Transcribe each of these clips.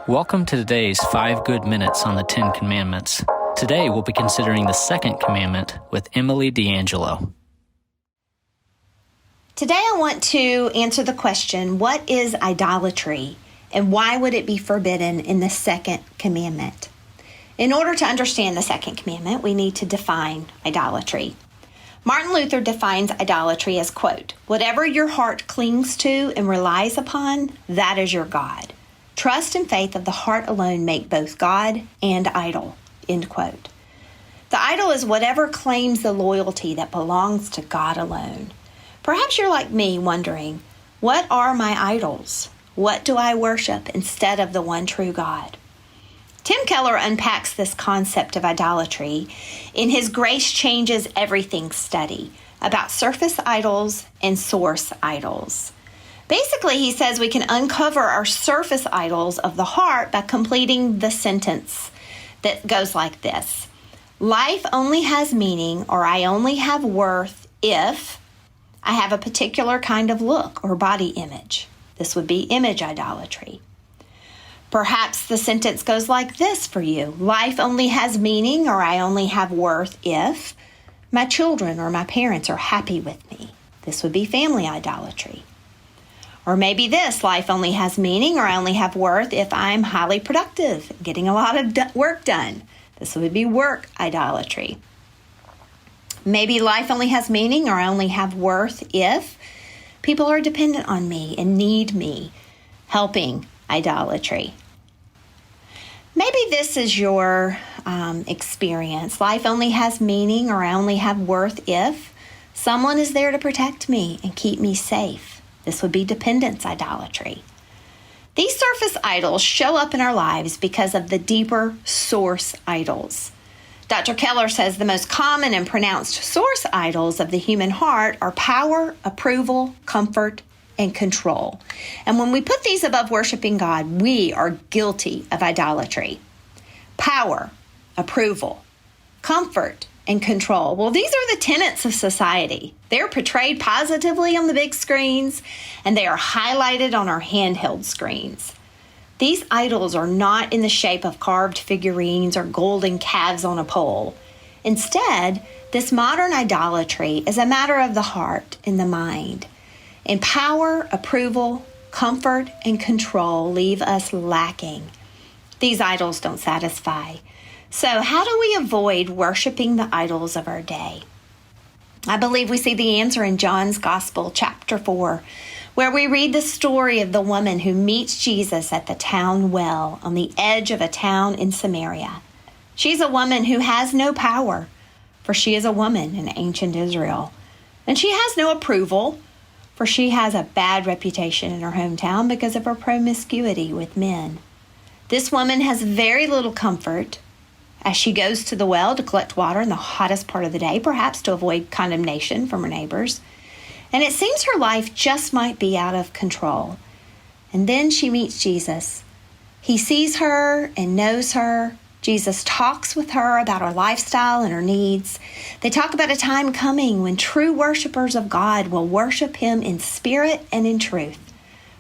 Welcome to today's 5 Good Minutes on the 10 Commandments. Today we'll be considering the second commandment with Emily DeAngelo. Today I want to answer the question, what is idolatry and why would it be forbidden in the second commandment? In order to understand the second commandment, we need to define idolatry. Martin Luther defines idolatry as, quote, whatever your heart clings to and relies upon, that is your God. Trust and faith of the heart alone make both God and idol, end quote. The idol is whatever claims the loyalty that belongs to God alone. Perhaps you're like me wondering, what are my idols? What do I worship instead of the one true God? Tim Keller unpacks this concept of idolatry in his Grace Changes Everything study about surface idols and source idols. Basically, he says we can uncover our surface idols of the heart by completing the sentence that goes like this. Life only has meaning, or I only have worth if I have a particular kind of look or body image. This would be image idolatry. Perhaps the sentence goes like this for you. Life only has meaning, or I only have worth if my children or my parents are happy with me. This would be family idolatry. Or maybe this, life only has meaning, or I only have worth if I'm highly productive, getting a lot of work done. This would be work idolatry. Maybe life only has meaning, or I only have worth if people are dependent on me and need me, helping idolatry. Maybe this is your experience. Life only has meaning, or I only have worth if someone is there to protect me and keep me safe. This would be dependence idolatry. These surface idols show up in our lives because of the deeper source idols. Dr. Keller says the most common and pronounced source idols of the human heart are power, approval, comfort, and control. And when we put these above worshiping God, we are guilty of idolatry. Power, approval, comfort, and control. Well, these are the tenets of society. They're portrayed positively on the big screens, and they are highlighted on our handheld screens. These idols are not in the shape of carved figurines or golden calves on a pole. Instead, this modern idolatry is a matter of the heart and the mind. And power, approval, comfort, and control leave us lacking. These idols don't satisfy. So how do we avoid worshiping the idols of our day? I believe we see the answer in John's Gospel, chapter 4, where we read the story of the woman who meets Jesus at the town well on the edge of a town in Samaria. She's a woman who has no power, for she is a woman in ancient Israel. And she has no approval, for she has a bad reputation in her hometown because of her promiscuity with men. This woman has very little comfort as she goes to the well to collect water in the hottest part of the day, perhaps to avoid condemnation from her neighbors. And it seems her life just might be out of control. And then she meets Jesus. He sees her and knows her. Jesus talks with her about her lifestyle and her needs. They talk about a time coming when true worshipers of God will worship him in spirit and in truth.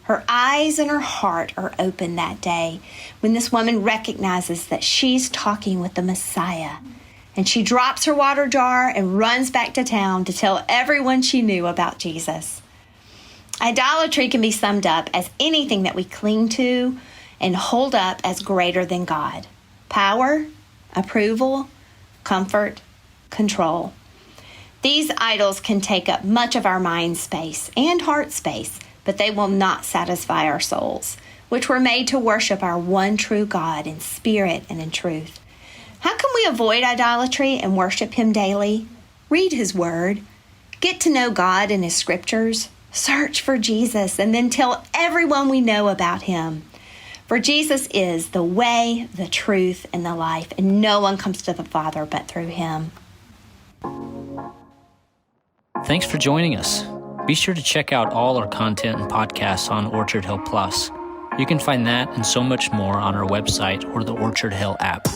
Her eyes and her heart are open that day when this woman recognizes that she's talking with the Messiah. And she drops her water jar and runs back to town to tell everyone she knew about Jesus. Idolatry can be summed up as anything that we cling to and hold up as greater than God. Power, approval, comfort, control. These idols can take up much of our mind space and heart space, but they will not satisfy our souls, which were made to worship our one true God in spirit and in truth. How can we avoid idolatry and worship him daily? Read his word, get to know God and his scriptures, search for Jesus, and then tell everyone we know about him. For Jesus is the way, the truth, and the life, and no one comes to the Father but through him. Thanks for joining us. Be sure to check out all our content and podcasts on Orchard Hill Plus. You can find that and so much more on our website or the Orchard Hill app.